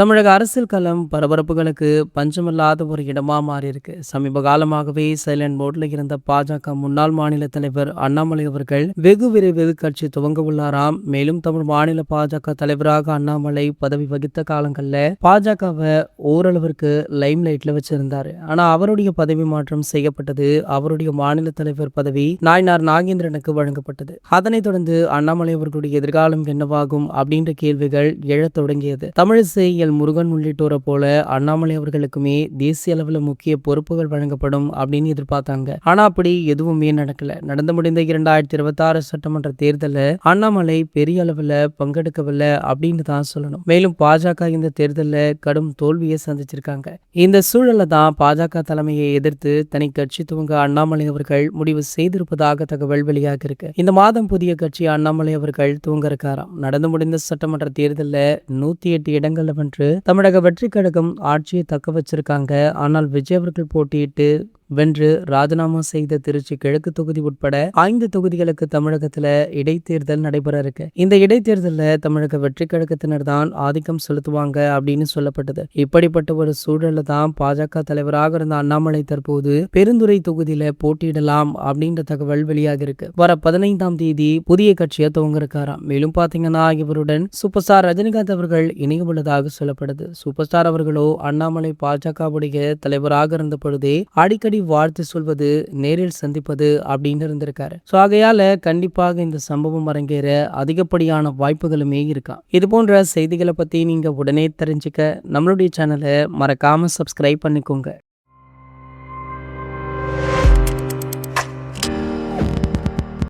தமிழக அரசியல் களம் பரபரப்புகளுக்கு பஞ்சமில்லாத ஒரு இடமா மாறி இருக்கு. சமீப காலமாகவே சைலண்ட் மோட்ல இருந்த பாஜக முன்னாள் மாநில தலைவர் அண்ணாமலை அவர்கள் வெகு விரைவில் கட்சி துவங்க உள்ளாராம். மேலும் தமிழ் மாநில பாஜக தலைவராக அண்ணாமலை பதவி வகித்த காலங்கள்ல பாஜகவை ஓரளவிற்கு லைம் லைட்ல வச்சிருந்தாரு. ஆனா அவருடைய பதவி மாற்றம் செய்யப்பட்டது. அவருடைய மாநில தலைவர் பதவி நாயனார் நாகேந்திரனுக்கு வழங்கப்பட்டது. அதனைத் தொடர்ந்து அண்ணாமலை அவர்களுடைய எதிர்காலம் என்னவாகும் அப்படின்ற கேள்விகள் எழத் தொடங்கியது. தமிழிசை முருகன் உள்ளிட்டோரை போல அண்ணாமலை அவர்களுக்குமே தேசிய அளவில் முக்கிய பொறுப்புகள் வழங்கப்படும் அப்படின்னு எதிர்பார்த்தாங்க. ஆனா அப்படி எதுவுமே நடக்கல. நடந்து முடிந்த 2026 சட்டமன்ற தேர்தலில் அண்ணாமலை பெரிய அளவில் பங்கெடுக்கவில்லை அப்படின்னு தான் சொல்லணும். மேலும் பாஜக இந்த தேர்தலில் கடும் தோல்வியை சந்திச்சிருக்காங்க. இந்த சூழல்ல தான் பாஜக தலைமையை எதிர்த்து தனி கட்சி துவங்க அண்ணாமலை அவர்கள் முடிவு செய்திருப்பதாக தகவல் வெளியாக இருக்கு. இந்த மாதம் புதிய கட்சி அண்ணாமலை அவர்கள் துவங்க இருக்காராம். நடந்து முடிந்த சட்டமன்ற தேர்தலில் 108 இடங்கள்ல தமிழக வெற்றி கழகம் ஆட்சியை தக்க வச்சிருக்காங்க. ஆனால் விஜய் அவர்கள் போட்டியிட்டு வென்று ராஜினாமா செய்த திருச்சி கிழக்கு தொகுதி உட்பட 5 தொகுதிகளுக்கு தமிழகத்துல இடைத்தேர்தல் நடைபெற இருக்கு. இந்த இடைத்தேர்தலில் தமிழக வெற்றி கழகத்தினர் தான் ஆதிக்கம் செலுத்துவாங்க அப்படின்னு சொல்லப்பட்டது. இப்படிப்பட்ட ஒரு சூழல்ல தான் பாஜக தலைவராக இருந்த அண்ணாமலை தற்போது பெருந்துறை தொகுதியில போட்டியிடலாம் அப்படின்ற தகவல் வெளியாக இருக்கு. வர 15ஆம் தேதி புதிய கட்சியை துவங்க இருக்காராம். மேலும் பாத்தீங்கன்னா இவருடன் சூப்பர் ஸ்டார் ரஜினிகாந்த் அவர்கள் இணைய உள்ளதாக சொல்லப்படுது. சூப்பர் ஸ்டார் அவர்களோ அண்ணாமலை பாஜகவுடைய தலைவராக இருந்த பொழுதே அடிக்கடி வாழ்த்து சொல்வது, நேரில் சந்திப்பது அப்படின்னு இருந்திருக்காரு. சோ ஆகையால கண்டிப்பாக இந்த சம்பவம் அரங்கேற அதிகப்படியான வாய்ப்புகளுமே இருக்கா. இது போன்ற செய்திகளை பத்தி நீங்க உடனே தெரிஞ்சுக்க நம்மளுடைய சேனலை மறக்காம சப்ஸ்கிரைப் பண்ணிக்கோங்க.